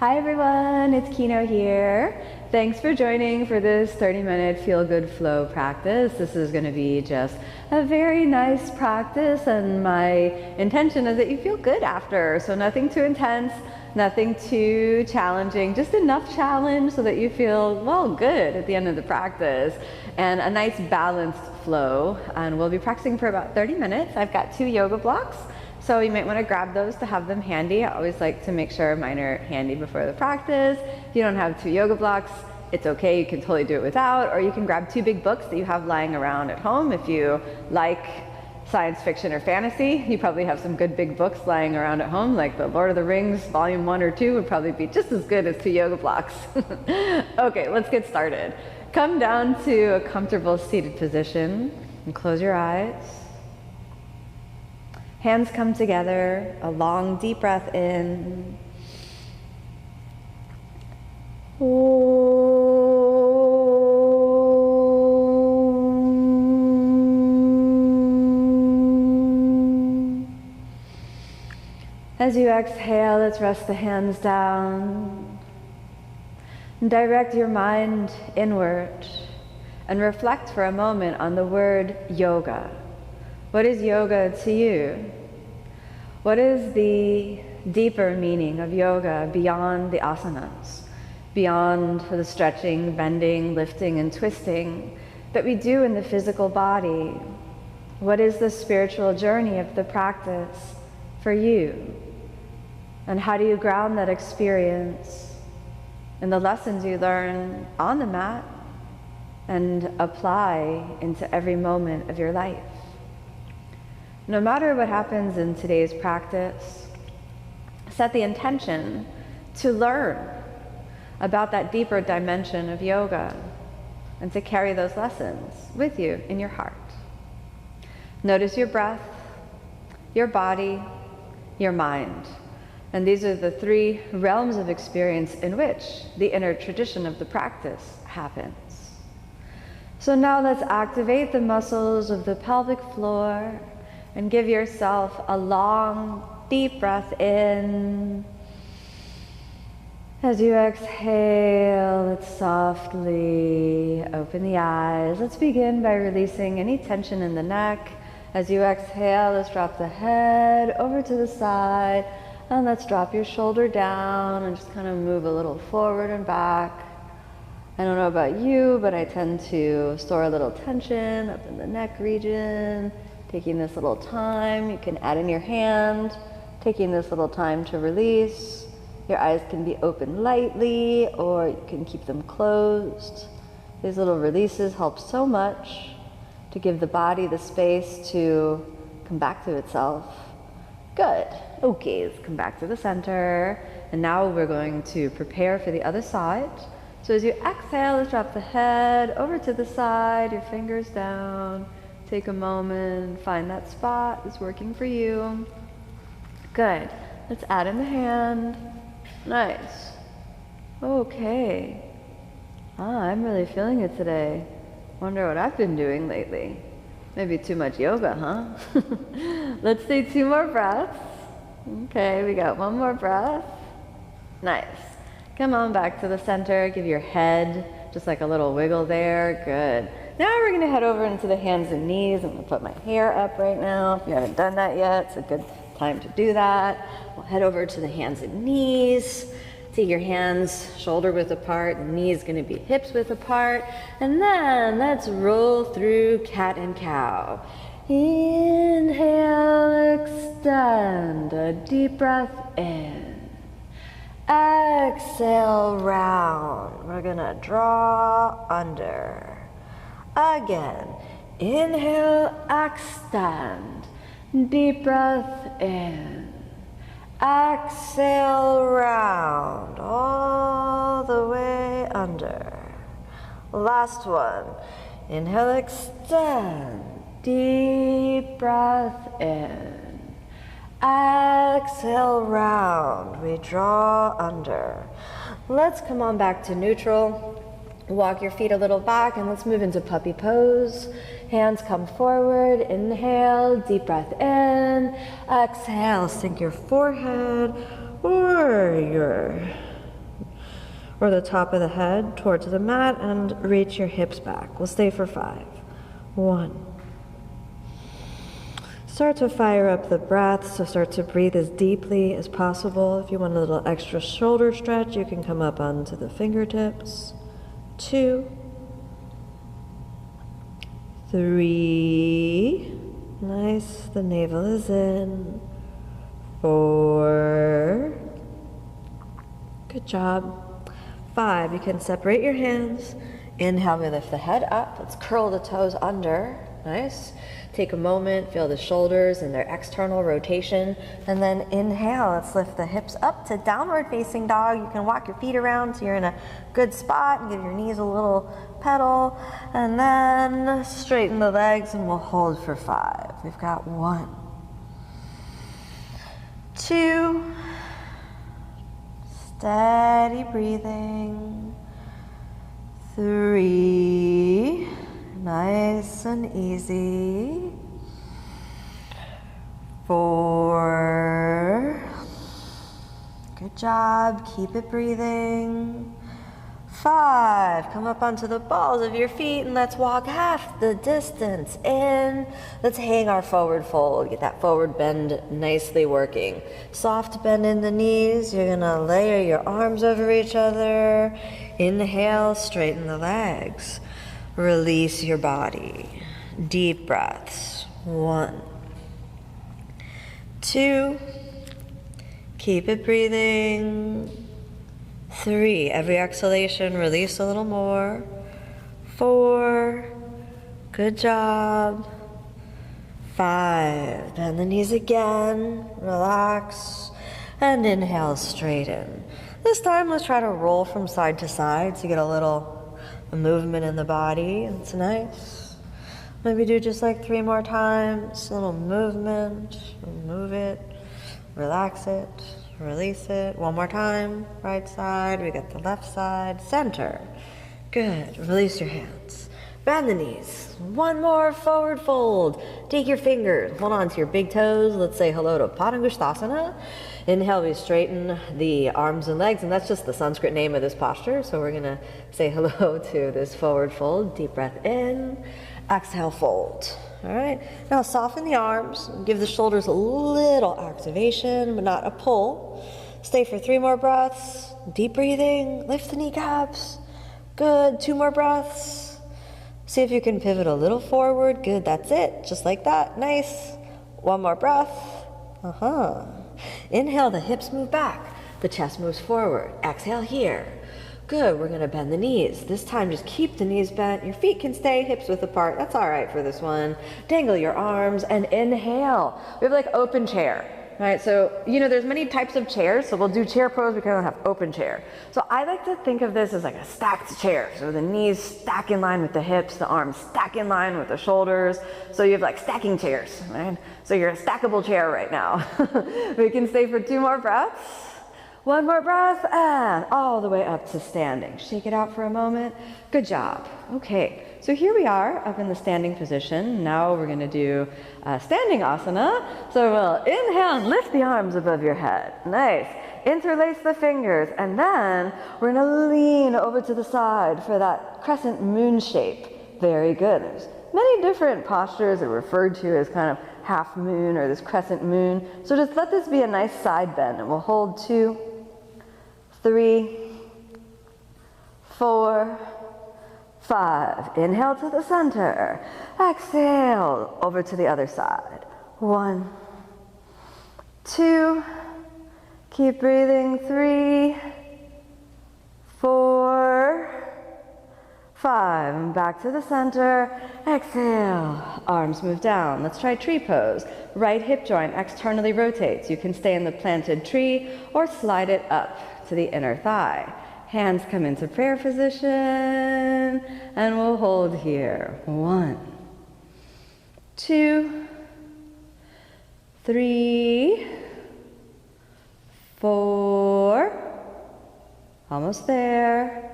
Hi everyone, it's Kino here. Thanks for joining for this 30-minute feel-good flow practice. This is going to be just a very nice practice, and my intention is that you feel good after. So nothing too intense, nothing too challenging, just enough challenge so that you feel, well, good at the end of the practice, and a nice balanced flow. And we'll be practicing for about 30 minutes. I've got 2 yoga blocks, so you might want to grab those to have them handy. I always like to make sure mine are handy before the practice. If you don't have 2 yoga blocks, it's okay, you can totally do it without, or you can grab 2 big books that you have lying around at home. If you like science fiction or fantasy, you probably have some good big books lying around at home, like the Lord of the Rings, volume 1 or 2 would probably be just as good as 2 yoga blocks. Okay, let's get started. Come down to a comfortable seated position and close your eyes. Hands come together, a long deep breath in. As you exhale, let's rest the hands down. And direct your mind inward and reflect for a moment on the word yoga. What is yoga to you? What is the deeper meaning of yoga beyond the asanas, beyond the stretching, bending, lifting, and twisting that we do in the physical body? What is the spiritual journey of the practice for you? And how do you ground that experience in the lessons you learn on the mat and apply into every moment of your life? No matter what happens in today's practice, set the intention to learn about that deeper dimension of yoga and to carry those lessons with you in your heart. Notice your breath, your body, your mind. And these are the 3 realms of experience in which the inner tradition of the practice happens. So now let's activate the muscles of the pelvic floor and give yourself a long, deep breath in. As you exhale, let's softly open the eyes. Let's begin by releasing any tension in the neck. As you exhale, let's drop the head over to the side, and let's drop your shoulder down and just kind of move a little forward and back. I don't know about you, but I tend to store a little tension up in the neck region. Taking this little time, you can add in your hand, taking this little time to release. Your eyes can be open lightly, or you can keep them closed. These little releases help so much to give the body the space to come back to itself. Good. Okay, let's come back to the center. And now we're going to prepare for the other side. So as you exhale, let's drop the head over to the side, your fingers down. Take a moment, find that spot that's working for you. Good. Let's add in the hand. Nice. Okay. I'm really feeling it today. Wonder what I've been doing lately. Maybe too much yoga, huh? Let's do 2 more breaths. Okay, we got 1 more breath. Nice. Come on back to the center. Give your head just like a little wiggle there. Good. Now we're going to head over into the hands and knees. I'm going to put my hair up right now. If you haven't done that yet, it's a good time to do that. We'll head over to the hands and knees. Take your hands shoulder width apart. The knee is going to be hips width apart. And then let's roll through cat and cow. Inhale, extend a deep breath in. Exhale, round. We're going to draw under. Again, inhale, extend, deep breath in, exhale, round, all the way under. Last one, inhale, extend, deep breath in, exhale, round, we draw under. Let's come on back to neutral. Walk your feet a little back and let's move into puppy pose. Hands come forward, inhale, deep breath in, exhale, sink your forehead or your or the top of the head towards the mat and reach your hips back. We'll stay for 5. 1. Start to fire up the breath, so start to breathe as deeply as possible. If you want a little extra shoulder stretch, you can come up onto the fingertips. 2. 3. Nice, the navel is in. 4. Good job. 5, you can separate your hands. Inhale, we lift the head up. Let's curl the toes under. Nice. Take a moment, feel the shoulders and their external rotation. And then inhale, let's lift the hips up to downward facing dog. You can walk your feet around so you're in a good spot and give your knees a little pedal. And then straighten the legs and we'll hold for 5. We've got 1, 2, steady breathing. 3, nice and easy. 4, good job, keep it breathing. 5, come up onto the balls of your feet and let's walk half the distance in. Let's hang our forward fold, get that forward bend nicely working. Soft bend in the knees, you're gonna layer your arms over each other. Inhale, straighten the legs. Release your body. Deep breaths. 1, 2, keep it breathing. 3, every exhalation, release a little more. 4, good job. 5, bend the knees again, relax, and inhale, straighten. This time, let's try to roll from side to side so you get a little movement in the body. It's nice. Maybe do just like 3 more times, a little movement, move it, relax it. Release it. 1 more time. Right side. We got the left side. Center. Good. Release your hands. Bend the knees. 1 more forward fold. Take your fingers. Hold on to your big toes. Let's say hello to Padangusthasana. Inhale, we straighten the arms and legs, and that's just the Sanskrit name of this posture. So we're going to say hello to this forward fold. Deep breath in. Exhale, fold. All right, now soften the arms, give the shoulders a little activation, but not a pull. Stay for 3 more breaths, deep breathing, lift the kneecaps. Good, 2 more breaths. See if you can pivot a little forward. Good, that's it, just like that, nice. 1 more breath. Inhale, the hips move back, the chest moves forward. Exhale here. Good, we're gonna bend the knees. This time just keep the knees bent. Your feet can stay hips width apart. That's all right for this one. Dangle your arms and inhale. We have like open chair, right? So, there's many types of chairs. So we'll do chair pose, we can have open chair. So I like to think of this as like a stacked chair. So the knees stack in line with the hips, the arms stack in line with the shoulders. So you have like stacking chairs, right? So you're a stackable chair right now. We can stay for 2 more breaths. 1 more breath, and all the way up to standing. Shake it out for a moment. Good job. Okay, so here we are up in the standing position. Now we're gonna do standing asana. So we'll inhale and lift the arms above your head. Nice. Interlace the fingers, and then we're gonna lean over to the side for that crescent moon shape. Very good. There's many different postures that are referred to as kind of half moon or this crescent moon. So just let this be a nice side bend, and we'll hold 2, 3, 4, 5. Inhale to the center. Exhale over to the other side. 1, 2, keep breathing. 3, 4, 5. And back to the center. Exhale. Arms move down. Let's try tree pose. Right hip joint externally rotates. You can stay in the planted tree or slide it up to the inner thigh. Hands come into prayer position, and we'll hold here. 1, 2, 3, 4, almost there.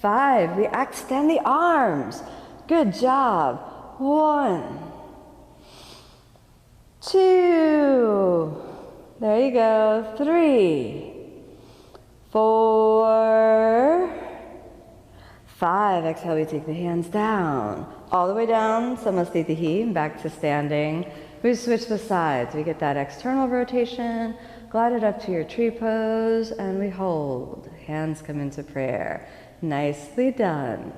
5, we extend the arms. Good job. 1, 2, there you go. 3, 4, 5, exhale, we take the hands down. All the way down, Samasthitihi, back to standing. We switch the sides. We get that external rotation, glide it up to your tree pose, and we hold. Hands come into prayer. Nicely done.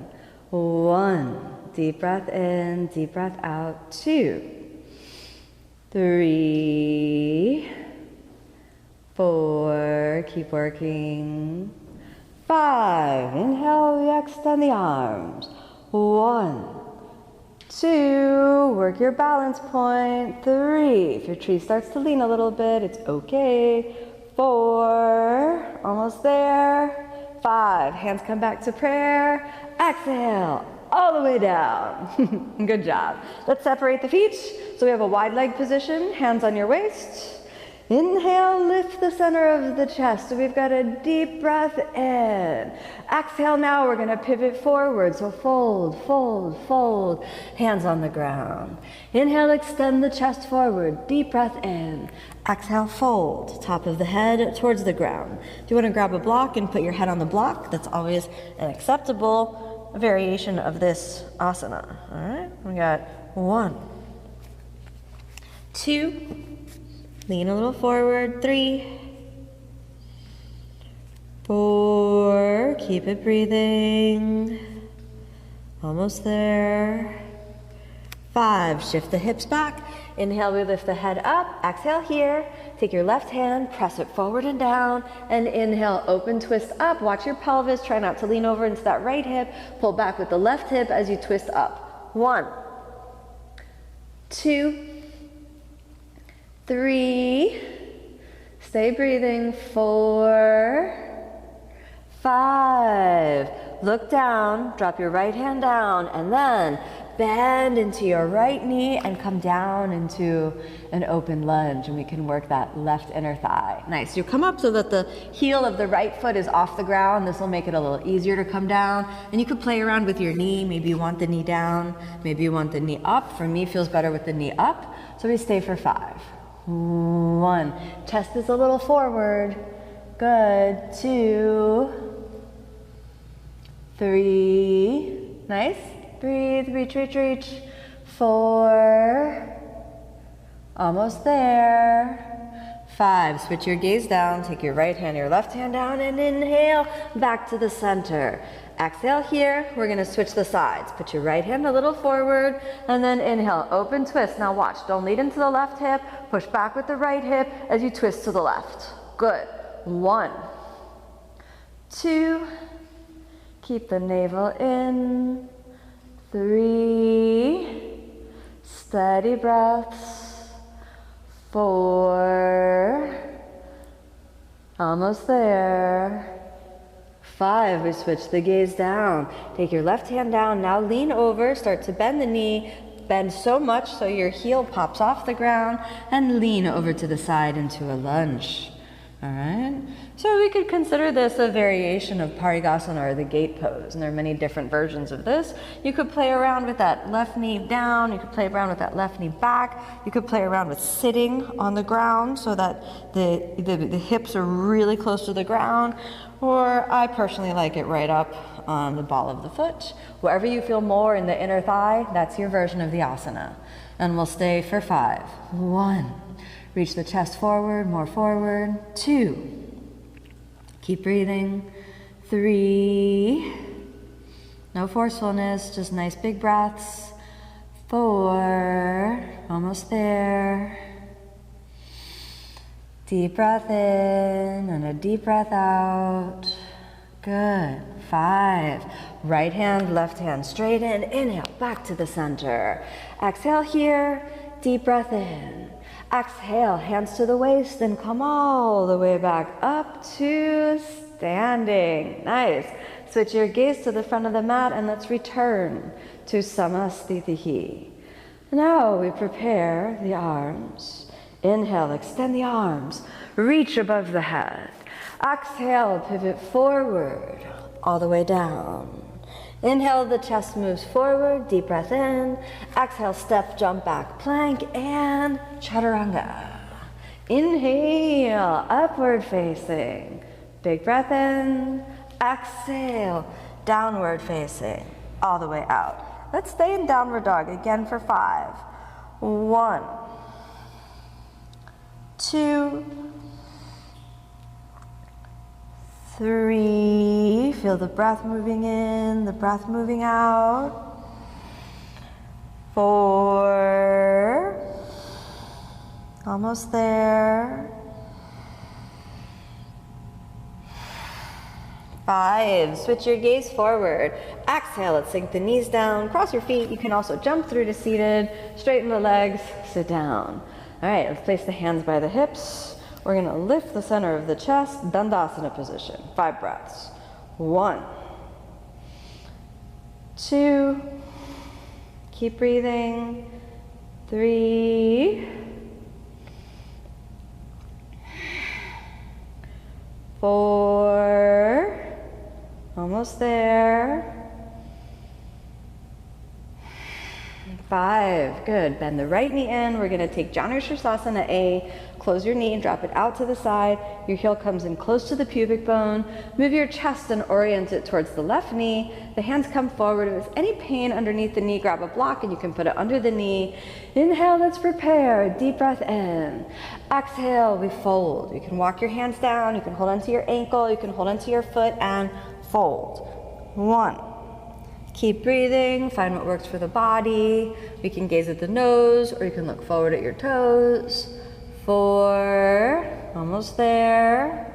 1, deep breath in, deep breath out. 2, 3, 4, keep working. 5, inhale, we extend the arms. 1, 2, work your balance point. 3, if your tree starts to lean a little bit, it's okay. 4, almost there. 5, hands come back to prayer. Exhale, all the way down. Good job. Let's separate the feet. So we have a wide leg position, hands on your waist. Inhale, lift the center of the chest. So we've got a deep breath in. Exhale now, we're gonna pivot forward. So fold, fold, fold. Hands on the ground. Inhale, extend the chest forward. Deep breath in. Exhale, fold. Top of the head towards the ground. If you wanna grab a block and put your head on the block, that's always an acceptable variation of this asana. All right, we got 1, 2, lean a little forward. 3, 4, keep it breathing. Almost there. 5, shift the hips back. Inhale, we lift the head up. Exhale here. Take your left hand, press it forward and down. And inhale, open, twist up. Watch your pelvis. Try not to lean over into that right hip. Pull back with the left hip as you twist up. 1, 2, 3, stay breathing. 4, 5, look down, drop your right hand down, and then bend into your right knee and come down into an open lunge, and we can work that left inner thigh. Nice. You come up so that the heel of the right foot is off the ground. This will make it a little easier to come down, and you could play around with your knee. Maybe you want the knee down, maybe you want the knee up. For me, it feels better with the knee up, so we stay for 5. 1, chest is a little forward. Good. 2, 3, nice. Breathe, reach, reach, reach. 4, almost there. 5, switch your gaze down, take your right hand, your left hand down, and inhale, back to the center. Exhale here, we're gonna switch the sides. Put your right hand a little forward, and then inhale, open twist. Now watch, don't lead into the left hip, push back with the right hip as you twist to the left. Good. 1, 2, keep the navel in. 3, steady breaths. 4, almost there. 5, we switch the gaze down. Take your left hand down, now lean over, start to bend the knee. Bend so much so your heel pops off the ground, and lean over to the side into a lunge. All right, so we could consider this a variation of Parigasana or the gate pose, and there are many different versions of this. You could play around with that left knee down, you could play around with that left knee back, you could play around with sitting on the ground so that the hips are really close to the ground, or I personally like it right up on the ball of the foot. Wherever you feel more in the inner thigh, that's your version of the asana. And we'll stay for 5. 1, reach the chest forward, more forward. 2, keep breathing. 3, no forcefulness, just nice big breaths. 4, almost there. Deep breath in and a deep breath out. Good. 5, right hand, left hand straight in. Inhale, back to the center. Exhale here, deep breath in. Exhale, hands to the waist and come all the way back up to standing. Nice. Switch your gaze to the front of the mat and let's return to Samasthitihi. Now we prepare the arms. Inhale, extend the arms. Reach above the head. Exhale, pivot forward, all the way down. Inhale, the chest moves forward, deep breath in. Exhale, step, jump back, plank, and chaturanga. Inhale, upward facing. Big breath in. Exhale, downward facing, all the way out. Let's stay in downward dog again for 5. 1, 2, 3. Feel the breath moving in, the breath moving out. 4. Almost there. 5. Switch your gaze forward. Exhale, let's sink the knees down, cross your feet. You can also jump through to seated, straighten the legs, sit down. All right, let's place the hands by the hips. We're gonna lift the center of the chest, Dandasana position. 5 breaths. 1, 2, keep breathing. 3, 4, almost there. 5, good. Bend the right knee in. We're gonna take Janu Sirsasana A. Close your knee and drop it out to the side. Your heel comes in close to the pubic bone. Move your chest and orient it towards the left knee. The hands come forward. If there's any pain underneath the knee, grab a block and you can put it under the knee. Inhale, let's prepare. Deep breath in. Exhale, we fold. You can walk your hands down. You can hold onto your ankle. You can hold onto your foot and fold. 1. Keep breathing, find what works for the body. You can gaze at the nose or you can look forward at your toes. 4, almost there.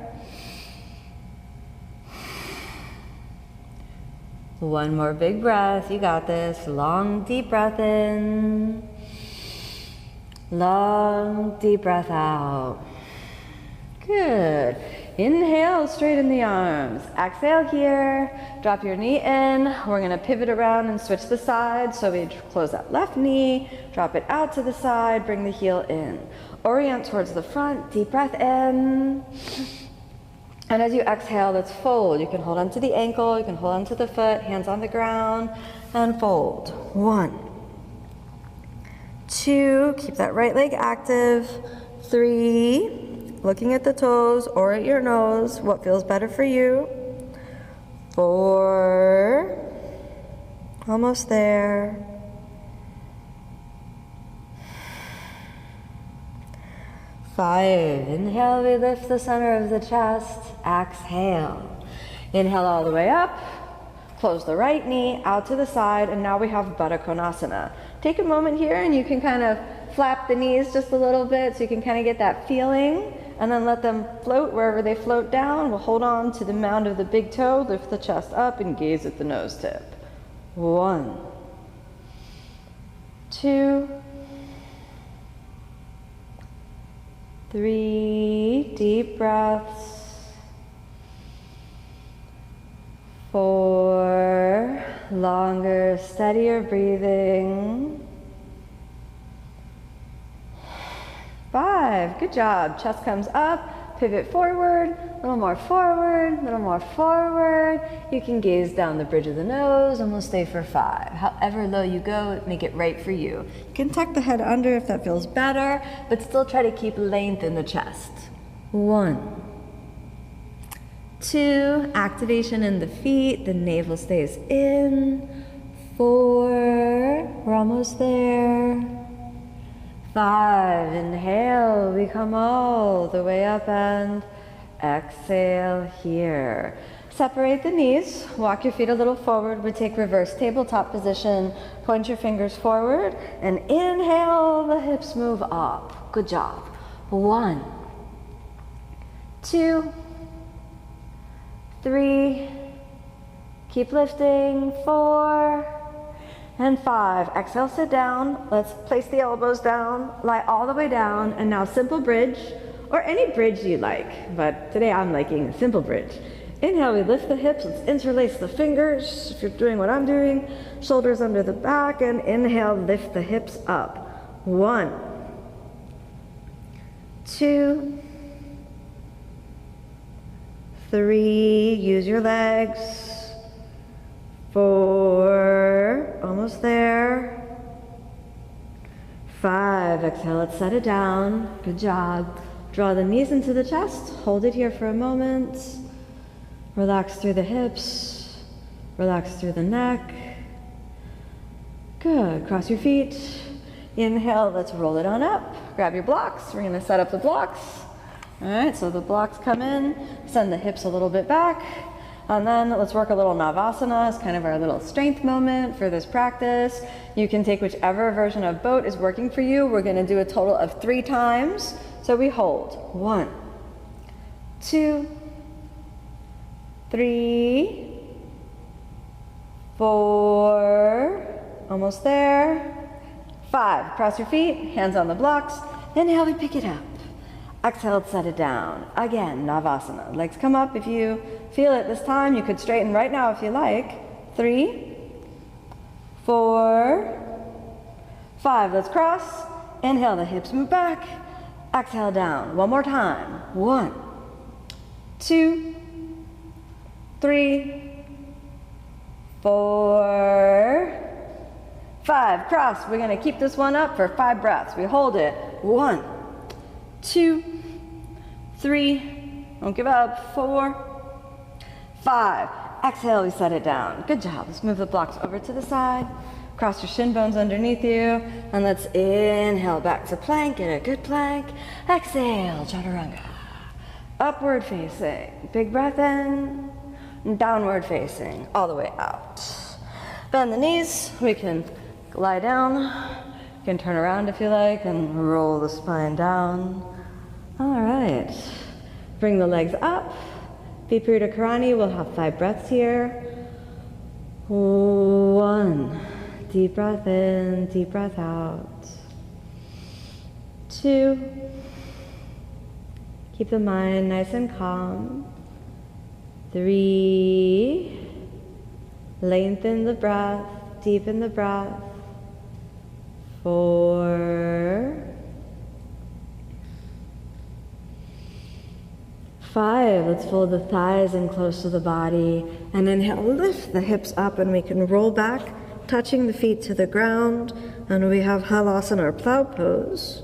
1 more big breath, you got this. Long, deep breath in. Long, deep breath out. Good. Inhale, straighten the arms. Exhale here. Drop your knee in. We're going to pivot around and switch the sides. So we close that left knee, drop it out to the side, bring the heel in. Orient towards the front, deep breath in. And as you exhale, let's fold. You can hold onto the ankle, you can hold onto the foot, hands on the ground, and fold. 1, 2, keep that right leg active. 3, looking at the toes or at your nose, what feels better for you. 4, almost there. 5, inhale, we lift the center of the chest. Exhale. Inhale all the way up. Close the right knee out to the side, and now we have Baddha Konasana. Take a moment here and you can kind of flap the knees just a little bit so you can kind of get that feeling, and then let them float wherever they float down. We'll hold on to the mound of the big toe, lift the chest up, and gaze at the nose tip. 1, 2, 3, deep breaths. 4, longer, steadier breathing. 5, good job. Chest comes up, pivot forward, a little more forward, a little more forward. You can gaze down the bridge of the nose and we'll stay for 5. However low you go, make it right for you. You can tuck the head under if that feels better, but still try to keep length in the chest. 1, 2, activation in the feet, the navel stays in. 4, we're almost there. 5, inhale, we come all the way up and exhale here. Separate the knees, walk your feet a little forward. We take reverse tabletop position, point your fingers forward, and inhale, the hips move up. Good job. 1, 2, 3, keep lifting. 4, and 5. Exhale, sit down. Let's place the elbows down, lie all the way down, and now simple bridge, or any bridge you like, but today I'm liking a simple bridge. Inhale, we lift the hips, let's interlace the fingers, if you're doing what I'm doing, shoulders under the back, and inhale, lift the hips up. 1, 2, 3, use your legs. 4, almost there. 5, exhale, let's set it down. Good job. Draw the knees into the chest, hold it here for a moment. Relax through the hips. Relax through the neck. Good. Cross your feet. Inhale, let's roll it on up. Grab your blocks. We're going to set up the blocks. All right, so the blocks come in, send the hips a little bit back, and then let's work a little Navasana as kind of our little strength moment for this practice. You can take whichever version of boat is working for you. We're going to do a total of 3 times. So we hold 1, 2, 3, 4, almost there, 5. Cross your feet, hands on the blocks. Inhale, we pick it up. Exhale, set it down. Again, Navasana. Legs come up if you feel it this time. You could straighten right now if you like. 3, 4, 5. Let's cross. Inhale, the hips move back. Exhale, down. One more time. 1, 2, 3, 4, 5. Cross. We're going to keep this one up for 5 breaths. We hold it. 1, 2, 3, don't give up, 4, 5. Exhale, we set it down. Good job. Let's move the blocks over to the side. Cross your shin bones underneath you. And let's inhale back to plank. Get a good plank. Exhale, chaturanga. Upward facing. Big breath in. Downward facing. All the way out. Bend the knees. We can lie down. You can turn around if you like and roll the spine down. All right. Bring the legs up. Viparita Karani. We'll have 5 breaths here. 1. Deep breath in, deep breath out. 2. Keep the mind nice and calm. 3. Lengthen the breath, deepen the breath. 4. 5. Let's fold the thighs in close to the body. And inhale, lift the hips up and we can roll back, touching the feet to the ground. And we have Halasana or plow pose.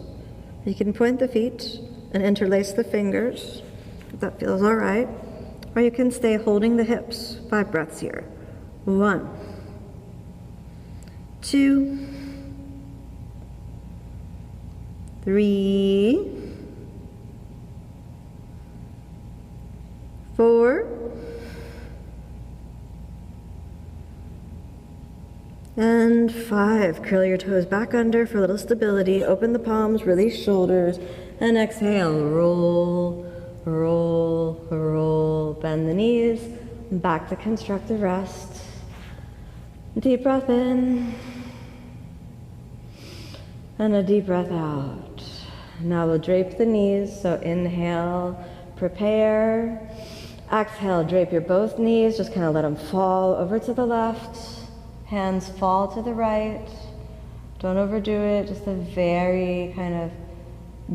You can point the feet and interlace the fingers, if that feels all right. Or you can stay holding the hips. 5 breaths here. 1, 2, 3, 4, and 5. Curl your toes back under for a little stability. Open the palms, release shoulders, and exhale. Roll, roll, roll. Bend the knees. Back to constructive rest. Deep breath in. And a deep breath out. Now we'll drape the knees. So inhale, prepare. Exhale, drape your both knees. Just kind of let them fall over to the left. Hands fall to the right. Don't overdo it. Just a very kind of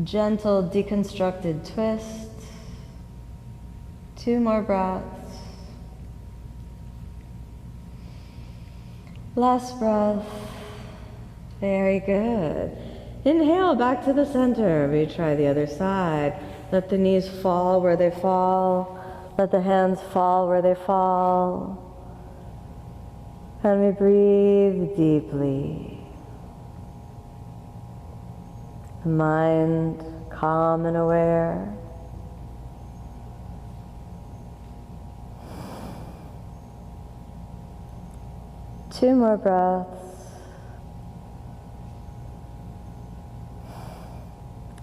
gentle, deconstructed twist. 2 more breaths. Last breath. Very good. Inhale back to the center. We try the other side. Let the knees fall where they fall. Let the hands fall where they fall. And we breathe deeply. Mind calm and aware. Two more breaths.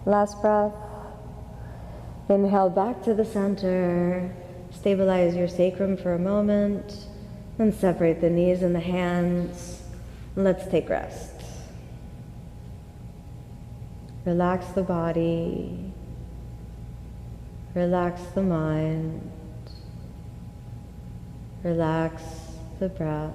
Last breath. Inhale back to the center. Stabilize your sacrum for a moment. And separate the knees and the hands. Let's take rest. Relax the body. Relax the mind. Relax the breath.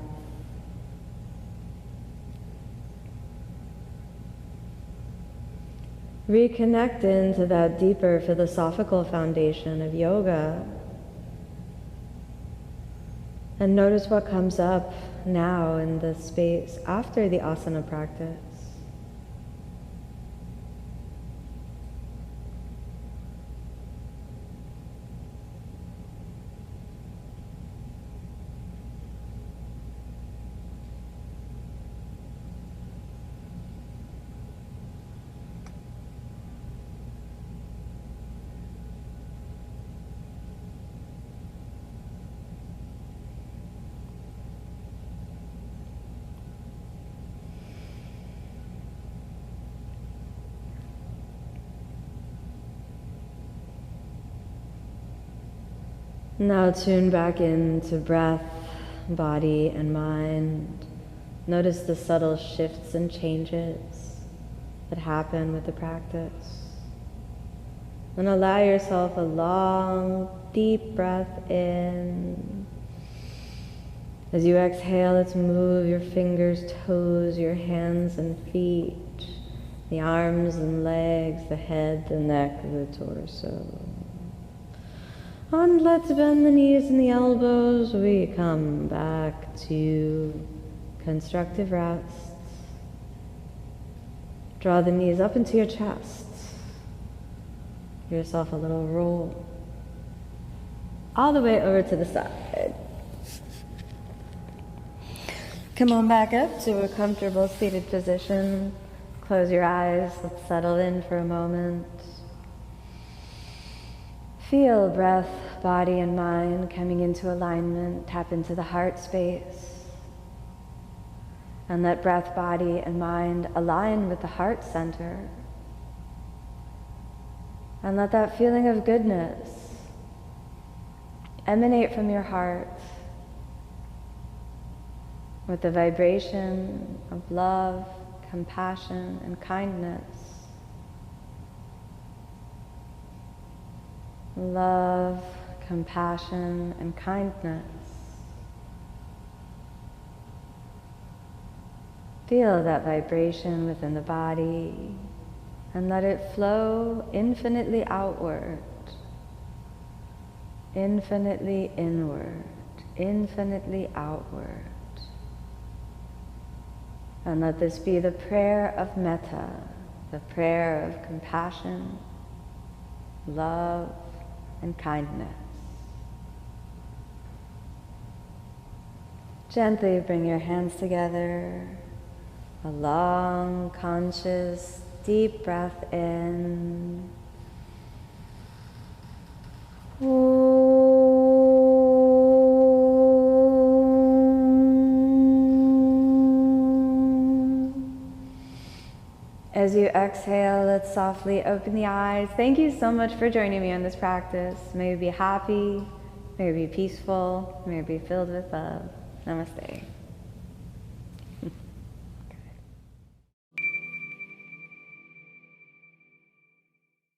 Reconnect into that deeper philosophical foundation of yoga. And notice what comes up now in the space after the asana practice. Now tune back into breath, body, and mind. Notice the subtle shifts and changes that happen with the practice. And allow yourself a long, deep breath in. As you exhale, let's move your fingers, toes, your hands and feet, the arms and legs, the head, the neck, the torso. And let's bend the knees and the elbows. We come back to constructive rest. Draw the knees up into your chest. Give yourself a little roll. All the way over to the side. Come on back up to a comfortable seated position. Close your eyes. Let's settle in for a moment. Feel breath, body, and mind coming into alignment. Tap into the heart space. And let breath, body, and mind align with the heart center. And let that feeling of goodness emanate from your heart with the vibration of love, compassion, and kindness. Love, compassion, and kindness. Feel that vibration within the body and let it flow infinitely outward, infinitely inward, infinitely outward. And let this be the prayer of metta, the prayer of compassion, love, and kindness. Gently bring your hands together. A long, conscious, deep breath in. As you exhale, let's softly open the eyes. Thank you so much for joining me on this practice. May you be happy, may you be peaceful, may you be filled with love. Namaste.